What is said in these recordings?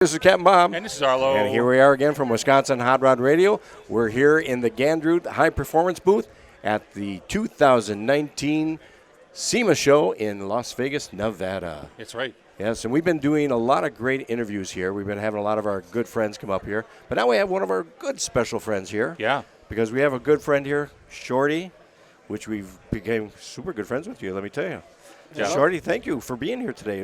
This is Captn Bob. And this is Arlo. And here we are again from Wisconsin Hot Rod Radio. We're here in the Gandrud High Performance booth at the 2019 SEMA show in Las Vegas, Nevada. That's right. Yes, and we've been doing a lot of great interviews here. We've been having a lot of our good friends come up here. But now we have one of our good special friends here. Yeah. Because we have a good friend here, Shorty, which we've became super good friends with you, let me tell you. Yeah. Shorty, thank you for being here today.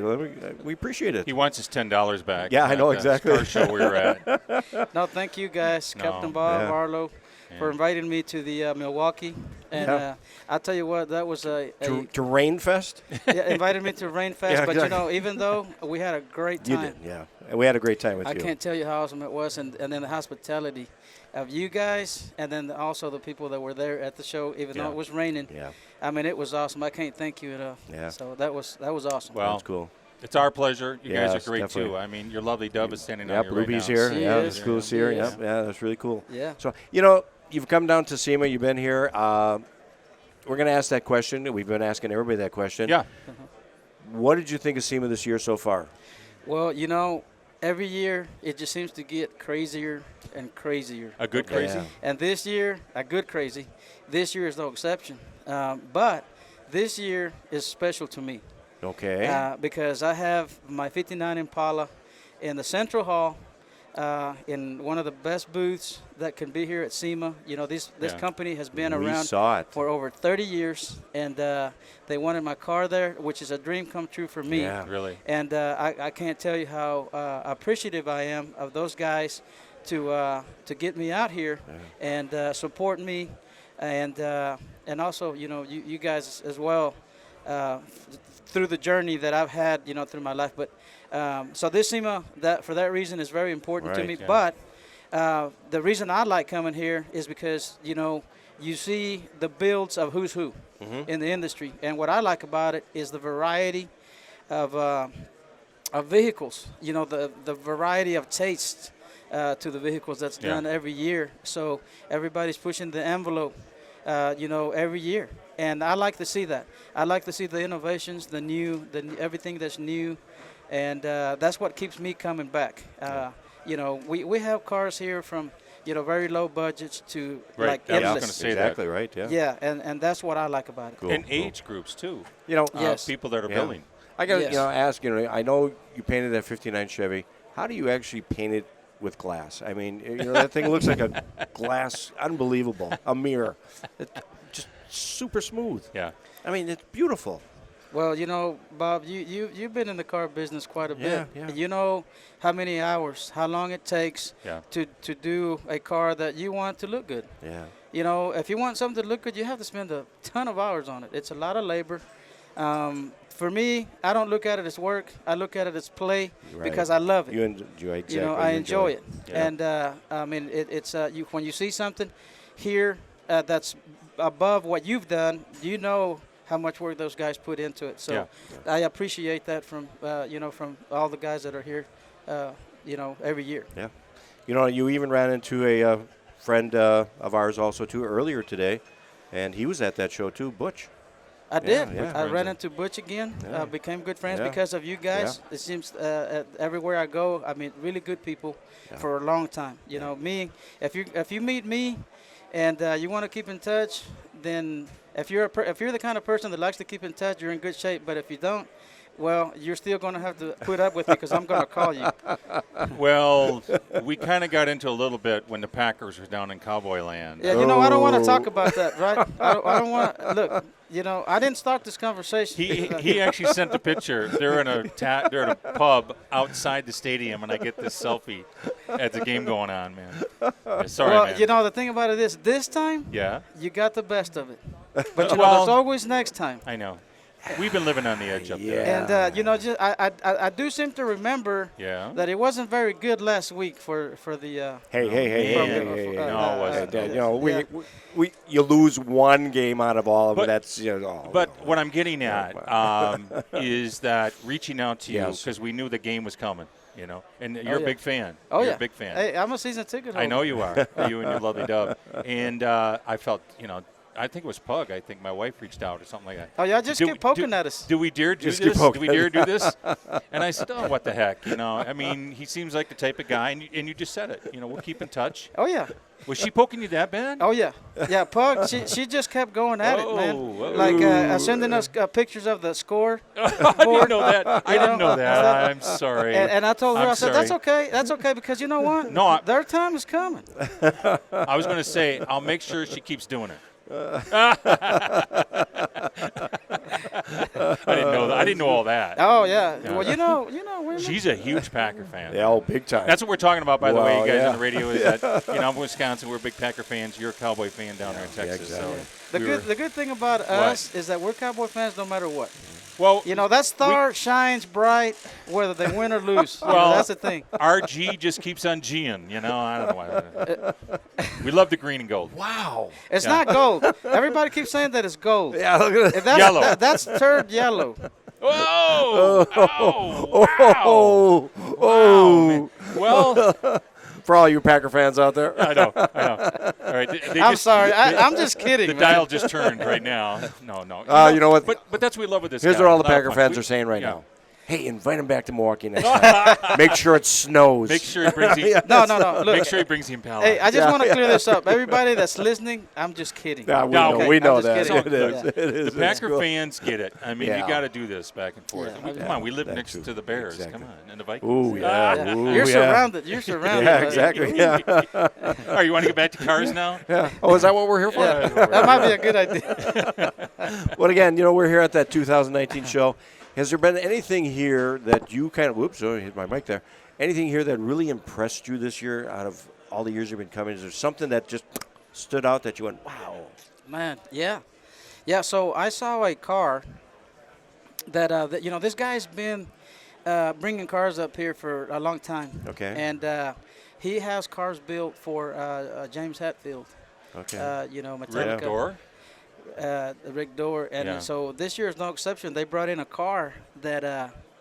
We appreciate it. He wants his $10 back. Yeah, I know, exactly. Car show we were at. No, thank you guys, No. Captn Bob, Yeah. Arlo, for inviting me to the Milwaukee. And I'll tell you what, that was to Rain Fest? invited me to Rain Fest. Yeah, but, exactly. you know, even though we had a great time. You did, yeah. And we had a great time with I you. can't tell you how awesome it was. And then the hospitality of you guys and then also the people that were there at the show, even though it was raining. Yeah. I mean, it was awesome. I can't thank you enough. Yeah. So that was awesome. Well, That's cool. It's our pleasure. You guys Yes, are great, definitely. too. I mean, your lovely dove is standing out Yep, here right Ruby's now. here. She Yeah, is. the school's She here. is. Yep. Yeah, that's really cool. Yeah. So, you know, you've come down to SEMA. You've been here. We're going to ask that question. We've been asking everybody that question. Yeah. What did you think of SEMA this year so far? Well, you know, every year it just seems to get crazier and crazier. A good crazy. Yeah. And this year, a good crazy. This year is no exception. But this year is special to me Okay. because I have my 59 Impala in the Central Hall in one of the best booths that can be here at SEMA. You know, this company has been We around saw it. for over 30 years, and they wanted my car there, which is a dream come true for me. Yeah. Really. And I can't tell you how appreciative I am of those guys to get me out here and support me, and also, you know, you guys as well through the journey that I've had, you know, through my life. But so this SEMA, for that reason, is very important to me. Yeah. But the reason I like coming here is because, you know, you see the builds of who's who in the industry. And what I like about it is the variety of vehicles, you know, the variety of tastes to the vehicles that's done every year. So everybody's pushing the envelope, you know, every year. And I like to see that. I like to see the innovations, the new, everything that's new. And that's what keeps me coming back. You know, we have cars here from, you know, very low budgets to Right. like I was endless. gonna say exactly right, yeah. Yeah, and that's what I like about it. Cool. And age groups, too. You know, Yes. People that are Yeah. building. I got to Yes. ask, you know, I know you painted that 59 Chevy. How do you actually paint it with glass? I mean, you know, that thing looks like a glass, unbelievable, a mirror. It's just super smooth. Yeah. I mean, it's beautiful. Well, you know, Bob, you've been in the car business quite a bit. Yeah. You know how many hours, how long it takes Yeah. to do a car that you want to look good. Yeah. You know, if you want something to look good, you have to spend a ton of hours on it. It's a lot of labor. For me, I don't look at it as work. I look at it as play because I love it. You enjoy exactly. You know, I enjoy it. Yeah. And I mean, it's when you see something here that's above what you've done, you know how much work those guys put into it. So I appreciate that from you know, from all the guys that are here, you know, every year. Yeah. You know, you even ran into a friend of ours also too earlier today, and he was at that show too, Butch. I did. yeah. I ran into Butch again. Yeah. Became good friends Yeah. because of you guys. It seems everywhere I go, I meet really good people for a long time. You know, me. If you meet me, and you want to keep in touch, then if you're the kind of person that likes to keep in touch, you're in good shape. But if you don't, well, you're still going to have to put up with me because I'm going to call you. Well, we kind of got into a little bit when the Packers were down in Cowboy land. Yeah, you know, I don't want to talk about that, right? I don't want to. Look, you know, I didn't start this conversation. He actually sent the picture. They're in a pub outside the stadium, and I get this selfie at the game going on, man. Yeah, sorry, well, man. you know, the thing about it is, this time, Yeah, you got the best of it. But you know, Well- there's always next time. I know. We've been living on the edge up there. And you know, just I do seem to remember Yeah. that it wasn't very good last week for the. Hey. No, it wasn't. You know, Yeah. you lose one game out of all of it. But- That's, you know. But what I'm getting at is that reaching out to you Yes. because we knew the game was coming, you know, and you're a yeah. big fan. Oh you're yeah, a big fan. Hey, I'm a season ticket holder. I know you are. You and your lovely dove. And I felt, you know, I think it was Pug. I think my wife reached out or something like that. Oh, y'all just keep poking at us. Do we dare do Just keep this? poking. Do we dare do this? And I said, oh, what the heck? You know, I mean, he seems like the type of guy, and you just said it. You know, we'll keep in touch. Oh, yeah. Was she poking you that bad? Oh, yeah. Yeah, Pug, she just kept going at it, man. Whoa. Like sending us pictures of the score. I didn't know that. I didn't know that. Stuff. I'm sorry. And I told her, I'm I said, sorry. that's okay. That's okay because you know what? No, their time is coming. I was going to say, I'll make sure she keeps doing it. I didn't know that. I didn't know all that. Oh, yeah. Well, you know, women. She's a huge Packer fan. Yeah, oh, big time. That's what we're talking about, by the way, Well, you guys yeah. on the radio. Is that I'm from Wisconsin. We're big Packer fans. You're a Cowboy fan down there in Texas. exactly. So The good thing about us is that we're Cowboy fans no matter what. well, You know, that star shines bright whether they win or lose. You know, Well, that's the thing. our G just keeps on G'ing. You know, I don't know why. We love the green and gold. Wow. It's not gold. Everybody keeps saying that it's gold. Yeah, look at If it. that's, Yellow. that's turned yellow. Whoa! Oh, Oh, wow. oh. Man. Well, For all you Packer fans out there. I know. All right. They I'm just- sorry. I'm just kidding, The man. dial just turned right now. No. You know what? But that's what we love with this Here's guy. what all the A lot of Packer fun. fans We- are saying right yeah. now. Hey, invite him back to Milwaukee next time. Make sure it snows. Make sure he brings the, No. Look, make sure he brings the Impala. hey, I just want to clear this up. Everybody that's listening, I'm just kidding. Yeah, No, okay. we know I'm just that. kidding. It is. Yeah. It is. The It's Packer cool. fans get it. I mean, Yeah. you got to do this back and forth. Yeah. Come on, we live That next too. to the Bears. Exactly. Come on, and the Vikings. Ooh, yeah. Yeah. Ooh, You're yeah. surrounded. You're surrounded. Yeah, by- exactly. Yeah. All right, you want to get back to cars now? Yeah. Oh, is that what we're here for? Yeah. That might be a good idea. Well, again, we're here at that 2019 show. Has there been anything here that you kind of, whoops, I hit my mic there. Anything here that really impressed you this year out of all the years you've been coming? Is there something that just stood out that you went, wow? Man, yeah. Yeah, so I saw a car that this guy's been bringing cars up here for a long time. Okay. And he has cars built for James Hetfield. Okay. Metallica. Rick Door? Rick Door. And Yeah. so this year is no exception. They brought in a car that,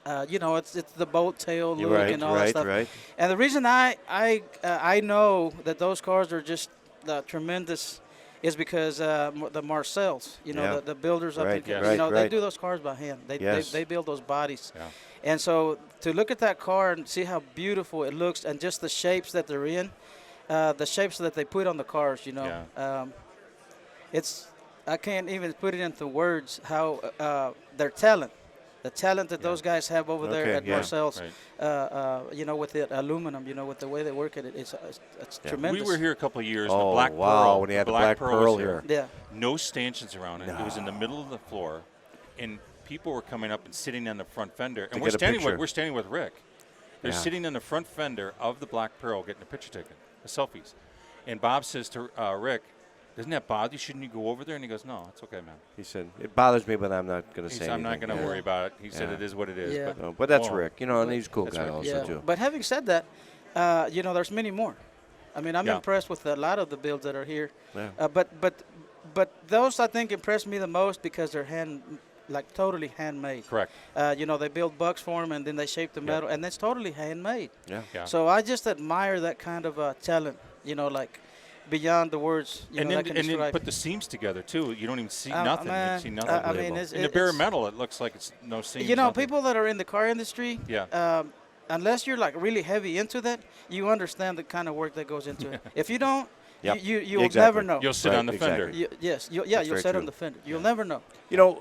it's the bolt tail You're look right, and all that right, stuff. right. And the reason I know that those cars are just tremendous is because the Marcells, Yeah. the builders up Right, in, right, they right. do those cars by hand. Yes. They build those bodies. Yeah. And so to look at that car and see how beautiful it looks and just the shapes that they're in, the shapes that they put on the cars, Yeah. I can't even put it into words how their talent, the talent that those guys have over there Okay, at yeah. Marcel's, Right. with the aluminum, with the way they work at it, it's Yeah. tremendous. We were here a couple of years. Oh, the Black wow, Pearl. when he had the Black Black was Pearl here. Yeah. No stanchions around it. It was in the middle of the floor, and people were coming up and sitting on the front fender. And get a picture. we're standing with Rick. They're Yeah. sitting on the front fender of the Black Pearl getting a picture taken, the selfies. And Bob says to Rick, "Doesn't that bother you? Shouldn't you go over there?" And he goes, "No, it's okay, man." He said, it bothers me, but I'm not going to He say said, "I'm not anything." going to Yeah. worry about it." He said, Yeah. "It is what it is." Yeah. But that's Oh. Rick, and he's a cool That's guy right. also, too. But having said that, there's many more. I mean, I'm Yeah. impressed with a lot of the builds that are here. Yeah. But those I think impress me the most because they're totally handmade. Correct. They build bucks for them and then they shape the metal and it's totally handmade. Yeah. Yeah. So I just admire that kind of talent. Beyond the words. and that then can describe. put the seams together too. You don't even see nothing. man, You see nothing. I mean, Unbelievable. in the bare metal, it looks like it's no seams. nothing. people that are in the car industry. Yeah. Unless you're really heavy into that, you understand the kind of work that goes into it. If you don't, Yep. you'll Exactly. never know. You'll sit Right, on the fender. exactly. You'll very sit on true. the fender. You'll never know.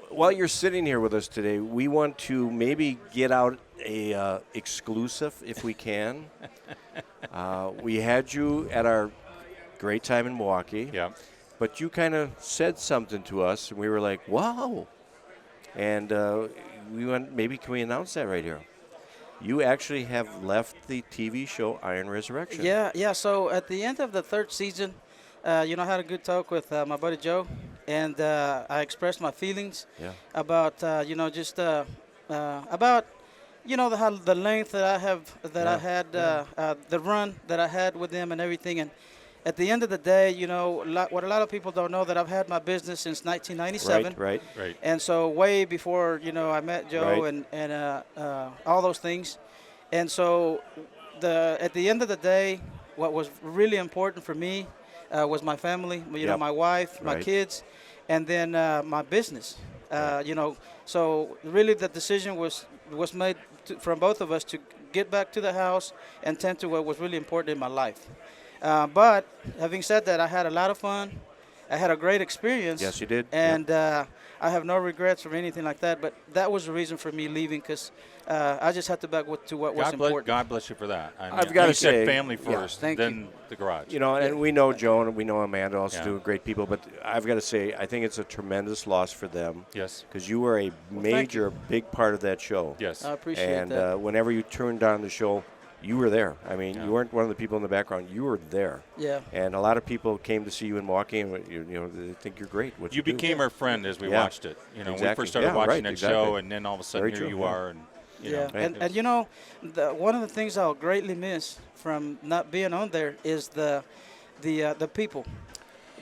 While you're sitting here with us today, we want to maybe get out a exclusive, if we can. We had you at our great time in Milwaukee. Yeah. But you kind of said something to us, and we were like, wow. And we went, maybe can we announce that right here? You actually have left the TV show Iron Resurrection. Yeah. So at the end of the third season, I had a good talk with my buddy Joe, and I expressed my feelings about, about, the length that I have, I had, the run that I had with them and everything. And at the end of the day, what a lot of people don't know, that I've had my business since 1997. Right. And so way before, I met Joe Right. and all those things. And so at the end of the day, what was really important for me was my family, you know, Yep. my wife, my Right. kids, and then my business. You know, so really the decision was made from both of us to get back to the house and tend to what was really important in my life. But having said that, I had a lot of fun. I had a great experience. Yes, you did. And I have no regrets or anything like that. But that was the reason for me leaving, because I just had to back to what was important. God bless you for that. I mean, I've gotta you say, said family yeah, first, thank then you. the garage. You know, and we know Joe and we know Amanda also Yeah. do great people, but I've got to say, I think it's a tremendous loss for them. Yes. Because you were a major, big part of that show. Yes. I appreciate And that. whenever you turned on the show, you were there. I mean, Yeah. you weren't one of the people in the background. You were there. Yeah. And a lot of people came to see you in Milwaukee, and you know they think you're great. What You do. became our friend as we Yeah. watched it. You know, when we Exactly. first started Yeah, watching right, that exactly. show, and then all of a sudden Very here true, you yeah. are, and you Yeah, know, and you know, one of the things I'll greatly miss from not being on there is the people,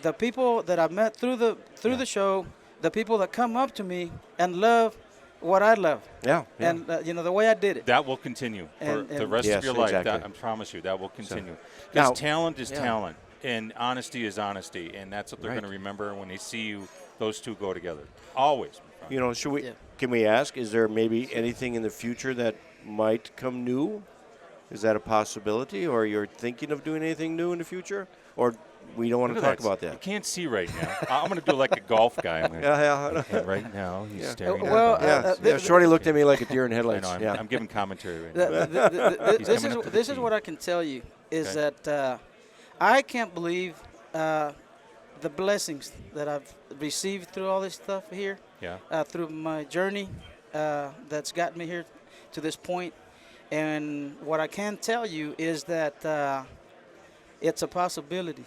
the people that I met through the show, the people that come up to me and love what I love, Yeah. Yeah. and you know the way I did it. that will continue for And- the and- rest Yes, of your life. exactly. That, I promise you, that will continue. now- Because talent is Yeah. talent, and honesty is honesty, and that's what they're Right. going to remember when they see you. Those two go together always. my friend. You know, should we? Yeah. Can we ask? Is there maybe anything in the future that might come new? Is that a possibility, or you're thinking of doing anything new in the future, or we don't want Look to at talk about You that? can't see right now. I'm going to do like a golf guy. I'm gonna, Yeah. and right now, he's staring well, at me. Yeah. Yeah. Shorty looked at me like a deer in I headlights. know. Yeah. I'm giving commentary right The- now. He's this coming is up to the this is tee. what I can tell you is Okay. that I can't believe the blessings that I've received through all this stuff here, Yeah. through my journey that's gotten me here to this point. And what I can tell you is that it's a possibility.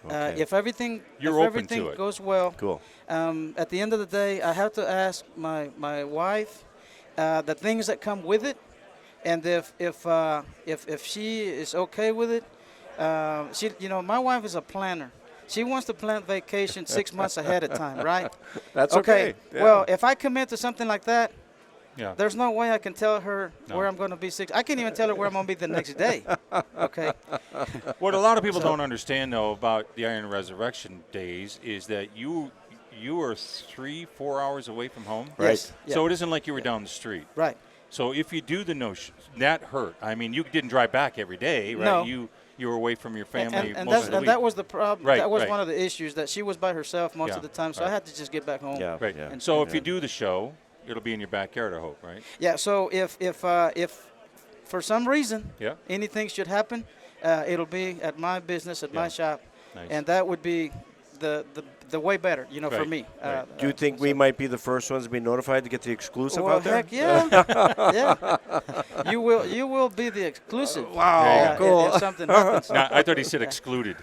Okay. If everything You're if open everything to it. goes well, Cool. at the end of the day, I have to ask my wife the things that come with it, and if she is okay with it, she, you know, my wife is a planner. She wants to plan vacation 6 months ahead of time, right? That's okay. Yeah. Well, if I commit to something like that, Yeah. there's no way I can tell her No. where I'm going to be I can't even tell her where I'm going to be the next day. Okay. What a lot of people don't understand, though, about the Iron Resurrection days is that you are 3-4 hours away from home. Right. Yes. Yeah. So it isn't like you were down the street. Right. So if you do the that hurt. I mean, you didn't drive back every day, right? No. You were away from your family And, most of the and week. that was the problem. Right, That was right. one of the issues, that she was by herself most Yeah, of the time, so right. I had to just get back home. Yeah. Right. Yeah. And- So if you do the show, it'll be in your backyard, I hope, right? Yeah. So if for some reason Yeah. anything should happen, it'll be at my business, at Yeah. my shop, Nice. and that would be the way better, you know, for Right, me. right. Do you think we might be the first ones to be notified to get the exclusive Well, out there? heck yeah, yeah. You will be the exclusive. Wow, There you if- cool. If something happens. No, I thought he said excluded.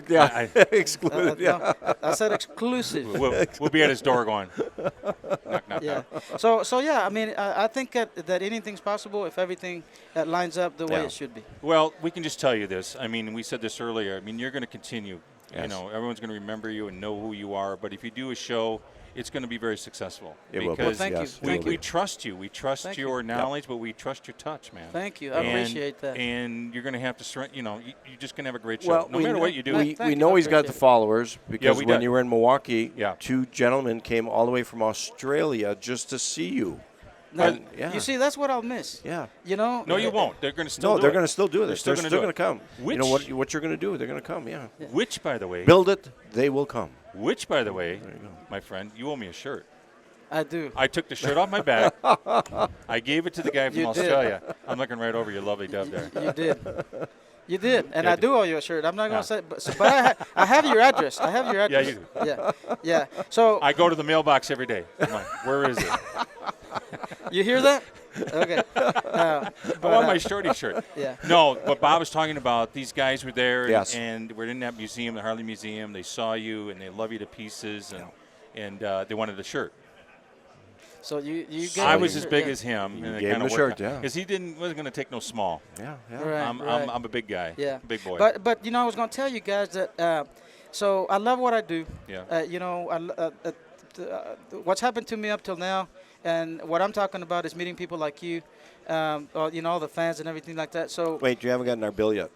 Yeah, I- excluded. Yeah. No, I said exclusive. We'll be at his door going, knock, knock, Yeah. knock. So yeah, I mean, I think that anything's possible if everything lines up the way Yeah. it should be. Well, we can just tell you this. I mean, we said this earlier. I mean, you're going to continue. You Yes. know, everyone's going to remember you and know who you are. But if you do a show, it's going to be very successful. It will be. because Thank you. Yes, it we, will we be. trust you. We trust Thank your you. knowledge, but we trust your touch, man. Thank you. I appreciate that. And you're going to have to, you know, you're just going to have a great show. Well, no we matter know, what you do. Thank we you, know I he's got appreciate the it. followers because we when did. you were in Milwaukee, Yeah. 2 gentlemen came all the way from Australia just to see you. Now, And- yeah. You see, that's what I'll miss. Yeah. You know. No, you won't. They're going to still No, do they're it. going to still do They're this. still They're gonna still do going to it. come. You know Which- what you're going to do? They're going to come. Yeah. Which, by the way, Build it, they will come. which, by the way, There you go. my friend, you owe me a shirt. I do. I took the shirt off my back. I gave it to the guy from You did. Australia. I'm looking right over your lovely dove there. You did. You did, and Yeah, I I do owe you a shirt. I'm not Yeah. gonna say, but I have your address. I have your Yeah, address. you do. Yeah. So I go to the mailbox every day. I'm like, where is it? you hear that? Okay. I want my Shorty shirt. Yeah. No, but Bob was talking about these guys were there, Yes. and we're in that museum, the Harley Museum. They saw you, and they love you to pieces, and they wanted the shirt. So you gave I me was the as shirt, big yeah. as him. You and gave him the shirt, yeah. Because he wasn't going to take no small. Yeah. Right, I'm a big guy. Yeah. Big boy. But you know, I was gonna tell you guys that. So I love what I do. Yeah. You know, what's happened to me up till now And what I'm talking about is meeting people like you, or, all the fans and everything like that. So Wait, you haven't gotten our bill yet.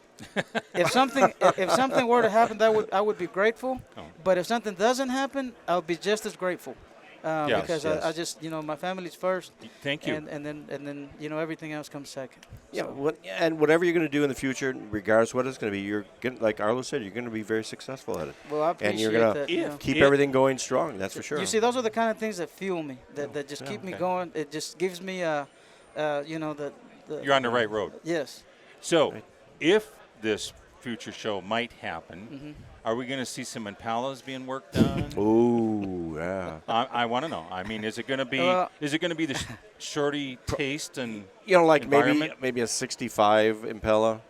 if something were to happen, I would be grateful. Oh. But if something doesn't happen, I'll be just as grateful. Yes, Because yes. I just, my family's first. Thank you. And then everything else comes second. Yeah, So, and whatever you're going to do in the future, regardless of what it's going to be, you're gonna, like Arlo said, you're going to be very successful at it. well, I And appreciate you're going that. to keep everything going strong, that's for sure. You see, those are the kind of things that fuel me, that just keep me Okay. going. It just gives me, the You're on the right road. yes. So, Right. if this future show might happen, are we going to see some Impalas being worked on? Ooh, yeah. I want to know. I mean, is it going to be Well- the Shorty taste and Like environment? maybe a 65 Impala.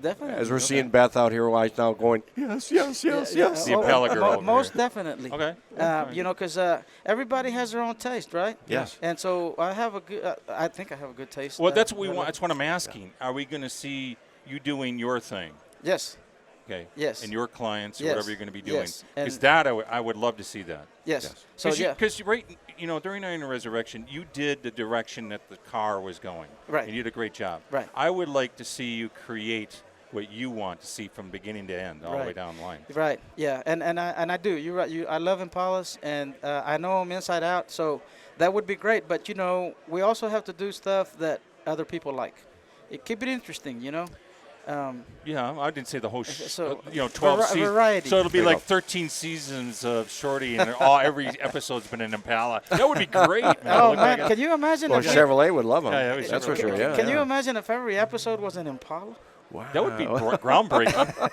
Definitely. As we're seeing Beth out here right now going, yes, yes, yes, yes. The Impala girl over Most here. definitely. Okay. Because everybody has their own taste, right? Yes. And so I have a good. I think I have a good taste. Well, that's what we want. That's what I'm asking. Are we going to see you doing your thing? Yes. Okay. Yes. And your clients or Yes. whatever you're going to be doing. Yes. Because And- that I would love to see that. Yes. Yes. So yeah. Because right, during Iron Resurrection, you did the direction that the car was going. Right. And you did a great job. Right. I would like to see you create what you want to see from beginning to end, all the way Right. down the line. Right. Yeah. And I do. You're right. I love Impalas, and I know them inside out. So that would be great. But we also have to do stuff that other people like. Keep it interesting. Yeah, I didn't say the whole, So, 12 seasons. variety. So it'll be There you like go. 13 seasons of Shorty, and every episode's been an Impala. That would be great, man. Oh Look back man, at- can you imagine? Well, if Chevrolet would love them. Yeah, yeah, That's for Chevrolet. sure, yeah. Can you yeah. imagine if every episode was an Impala? Wow. That would be groundbreaking.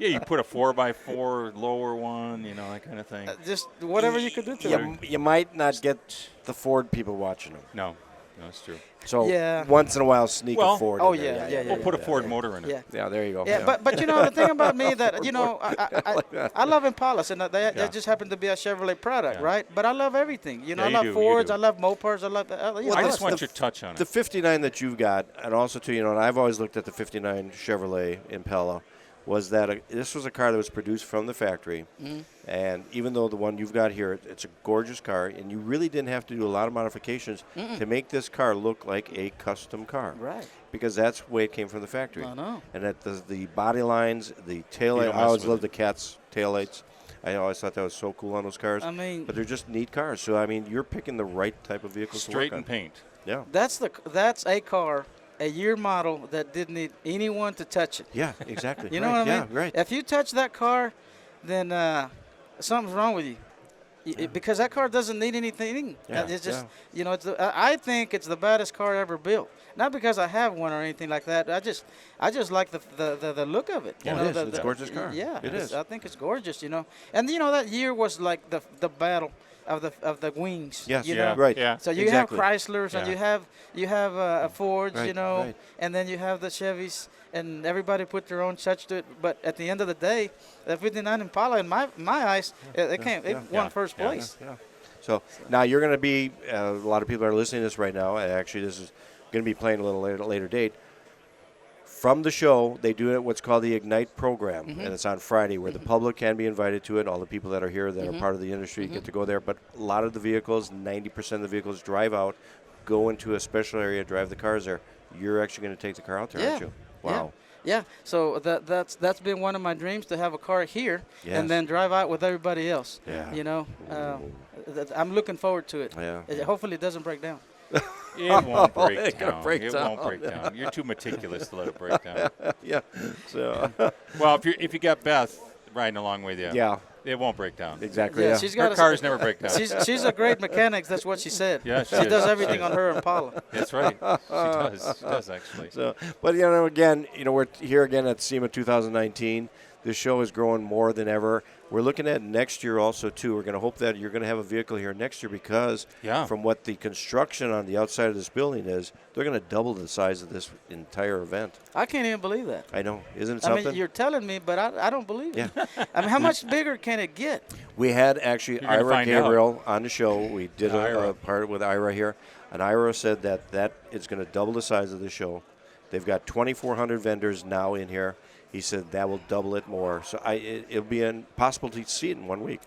Yeah, you put a 4x4 lower one, that kind of thing. Just whatever you could do to them. You might not get the Ford people watching them. No, that's true. So Yeah. once in a while, sneak Well- a Ford Oh, in there. yeah, We'll put a Ford motor in it. Yeah. Yeah, there you go. Yeah, but the thing about me that I love Impalas, and they Yeah. just happen to be a Chevrolet product, Yeah. right? But I love everything. Yeah, I you love do, you Fords, do. I love Mopars, I love. I just want the- your touch on The it. 59 that you've got, and also too, and I've always looked at the 59 Chevrolet Impala, was that this was a car that was produced from the factory, and even though the one you've got here, it's a gorgeous car, and you really didn't have to do a lot of modifications to make this car look like a custom car, Right. because that's the way it came from the factory. I know. And that the body lines, the tail You light. don't I mess always with loved it. the Cat's tail lights. I always thought that was so cool on those cars. I mean, but they're just neat cars. So I mean, you're picking the right type of vehicles Straight to work and paint. on. Yeah. that's a car, a year model that didn't need anyone to touch it. Yeah. Exactly. You know right. what I Yeah. mean? Right. If you touch that car, then something's wrong with you. Because that car doesn't need anything. Yeah, It's just, I think it's the baddest car ever built. Not because I have one or anything like that. I just like the look of it. Yeah, it is. It's a gorgeous car. Yeah, It is. I think it's gorgeous. And that year was like the battle of the wings. Yes. You Yeah. know? Right. Yeah. So you Exactly. have Chryslers and Yeah. you have Fords, Right, right. and then you have the Chevys, and everybody put their own touch to it. But at the end of the day, the 59 Impala, in my eyes, it won first Yeah. place. Yeah. So now you're going to be. A lot of people are listening to this right now. And actually, this is going to be playing a little later date. From the show, they do what's called the Ignite program, and it's on Friday, where the public can be invited to it. All the people that are here that are part of the industry get to go there. But a lot of the vehicles, 90% of the vehicles, drive out, go into a special area, drive the cars there. You're actually going to take the car out there, aren't you? Wow. Yeah. So that's been one of my dreams, to have a car here Yes. and then drive out with everybody else. Yeah. I'm looking forward to it. Yeah. Hopefully it doesn't break down. It won't break It's gonna down. break It down. won't break down. You're too meticulous to let it break down. Yeah. So. Well, if you got Beth riding along with you, Yeah. it won't break down. Exactly. Yeah, Yeah. she's Her got cars never break down. She's a great mechanic. That's what she said. Yeah, she she is. does She everything is. on her Impala. That's right. She does. She does actually. So, but again, we're here again at SEMA 2019. This show is growing more than ever. We're looking at next year also too. We're going to hope that you're going to have a vehicle here next year, because from what the construction on the outside of this building is, they're going to double the size of this entire event. I can't even believe that. I know, isn't it I something? mean, you're telling me, but I don't believe Yeah. it. I mean, how much bigger can it get? We had actually You're gonna Ira find out. Gabriel on the show. We did Ira. a part with Ira here, and Ira said that is going to double the size of the show. They've got 2,400 vendors now in here. He said that will double it more. So it'll be impossible to see it in 1 week.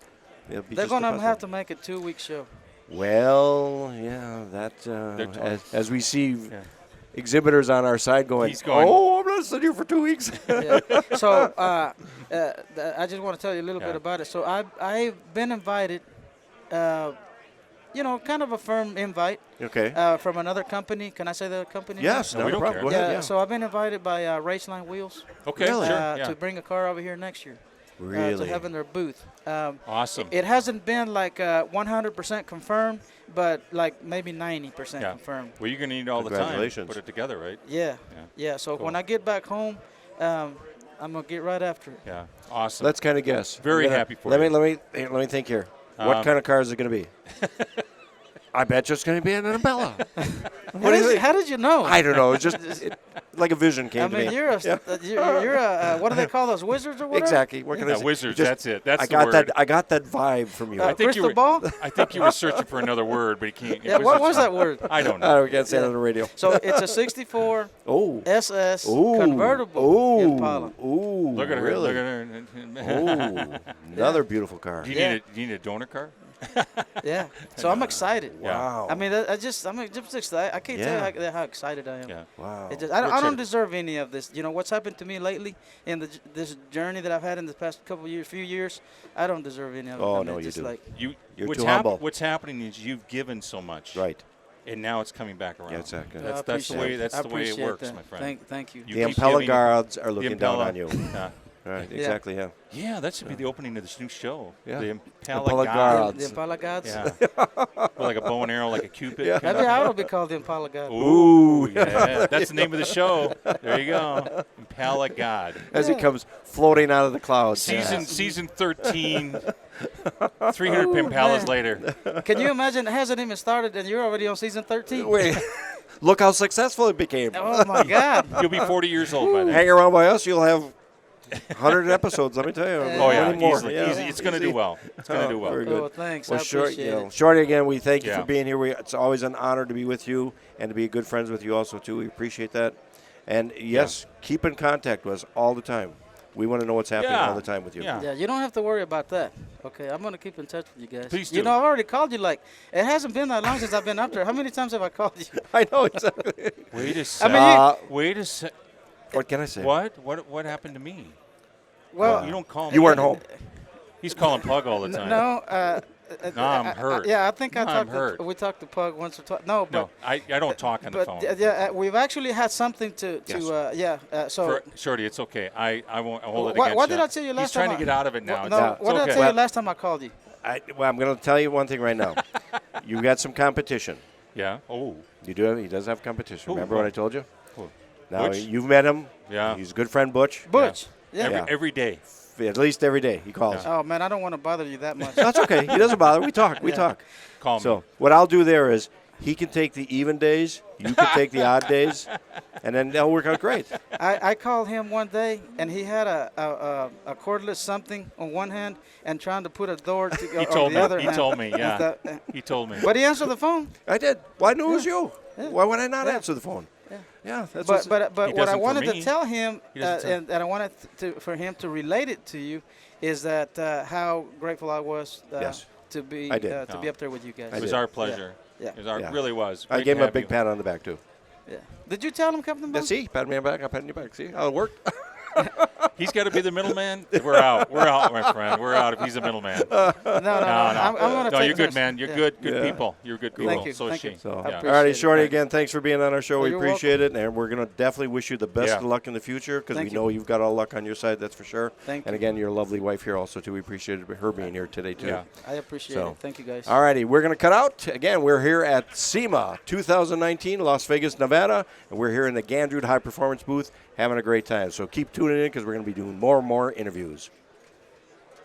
It'll be They're just going to impossible. have to make a 2-week show. Well, yeah, that as we see exhibitors on our side going, He's going, oh, I'm not sitting here for 2 weeks. Yeah. So I just want to tell you a little bit about it. So I've been invited, kind of a firm invite. Okay. From another company. Can I say the company? Yes, No, no we don't problem. care. Go ahead, yeah. So I've been invited by Raceline Wheels Okay, Really? sure. to bring a car over here next year. Really? To have in their booth. Awesome. It hasn't been like 100% confirmed, but like maybe 90% confirmed. Well, you're going to need all the time to Congratulations. put it together, right? Yeah. So Cool. when I get back home, I'm gonna get right after it. Yeah. Awesome. Let's kind of guess. Very happy for you. Let me think here. What kind of car is it going to be? I bet you it's going to be an Impala. What do you think? How did you know? I don't know. It's just like a vision came to me. you're a what do they call those, wizards or whatever? Exactly. What can I Yeah, say? wizards, Just- that's it. That's I the got word. that. I got that vibe from you. I think crystal ball? I think you were searching for another word, but you can't. Yeah, what was that word? I don't know. We can't say it on the radio. So it's a 64 Oh. SS Ooh. convertible Ooh. Impala. Ooh. Look at her. Really? Look at her. Ooh. Another beautiful car. Do you need a donor car? Yeah. So I'm excited. Wow. I mean, I'm just excited. I can't tell you how excited I am. Yeah. Wow. I don't deserve any of this. You know what's happened to me lately in this journey that I've had in the past few years. I don't deserve any of it. Oh, I mean, no, you just do. like, You're too humble. What's happening is you've given so much, Right. and now it's coming back around. Yeah, exactly. I That's the way. appreciate That's I the way it appreciate works, that. my friend. Thank you. You The keep Impala giving- guards are the looking Impala- down on you. Yeah. Right. Exactly. Yeah. Yeah, that should be the opening of this new show. Yeah. The Impala Impala God. Guards. The Impala gods. Yeah. With like a bow and arrow, like a Cupid. Yeah. Maybe I ought to be called the Impala god. Ooh, yeah. That's the name of the show. There you go. Impala God. As he comes floating out of the clouds. Season 13. 300 Impalas later. Can you imagine? It hasn't even started, and you're already on season 13. Wait. Look how successful it became. Oh my God! You'll be 40 years old by then. Hang around by us, you'll have 100 episodes. Let me tell you. Oh yeah, Many more. easily. Yeah. Easy. It's going to do well. It's going to do well. Very good. Oh, thanks. Well, I appreciate it. Shorty, again, we thank you Yeah. for being here. It's always an honor to be with you and to be good friends with you also, too. We appreciate that. And, yes, keep in contact with us all the time. We want to know what's happening Yeah. all the time with you. Yeah. Yeah, you don't have to worry about that. Okay, I'm gonna keep in touch with you guys. Please You do. know, I've already called you. Like, it hasn't been that long since I've been up there. How many times have I called you? I know, exactly. Wait a I second. mean, Wait a sec. What can I say? What happened to me? Well, You don't call me. You weren't home. He's calling Pug all the time. no. No, I'm hurt. Yeah, I think No, I'm hurt. we talked to Pug once or twice. No, but No, I don't talk on the phone. we've actually had something to so. Shorty, it's okay. I won't hold it What- against what you. did I tell you last He's trying time to get out of it now. No, It's what did I okay. tell you last time I called you? I'm going to tell you one thing right now. You got some competition. Yeah. Oh. You do have. He does have competition. Who? Remember what I told you? Who? Now, Butch? you've met him. Yeah. He's a good friend, Butch. Butch. Yeah. Yeah. Every day. At least every day he calls. Oh man, I don't want to bother you that much. That's okay. He doesn't bother. We talk. We talk. Call me. So what I'll do there is he can take the even days, you can take the odd days, and then they'll work out great. I called him one day, and he had a cordless something on one hand and trying to put a door to He on told the me. other He hand. told me. And Yeah. the- He told me. but he answered the phone. I did. Well, I knew it was you. Yeah. Why would I not Yeah. answer the phone? Yeah. Yeah, that's But what's- but He what I doesn't for wanted me. to tell him, He doesn't tell- and I wanted for him to relate it to you, is that how grateful I was Yes. to be I did. to be up there with you guys. It was did. our pleasure. Yeah. It Yeah. really was. I Great gave to him a have big you. pat on the back too. Yeah. Did you tell him, Captn Bob? Yeah, see, pat me on the back. I'm patting you back. See how it worked? He's got to be the middleman. We're out. We're out, my friend. We're out if he's a middleman. No. No. I'm gonna No, take you're good, this. man. You're Yeah. good Yeah. people. You're good people. Thank you. So is Thank she. you. So, I all appreciate righty, it. Shorty, Thank you. again, thanks for being on our show. Oh, We you're appreciate it, and we're going to definitely wish you the best Yeah. of luck in the future because we Thank you. know you've got all luck on your side, that's for sure. Thank and you. again, your lovely wife here also, too. We appreciate her being here today, too. Yeah. I appreciate So, it. Thank you, guys. All righty, we're going to cut out. Again, we're here at SEMA 2019, Las Vegas, Nevada, and we're here in the Gandrud High Performance booth having a great time. So keep tuning in because we're going to be doing more and more interviews.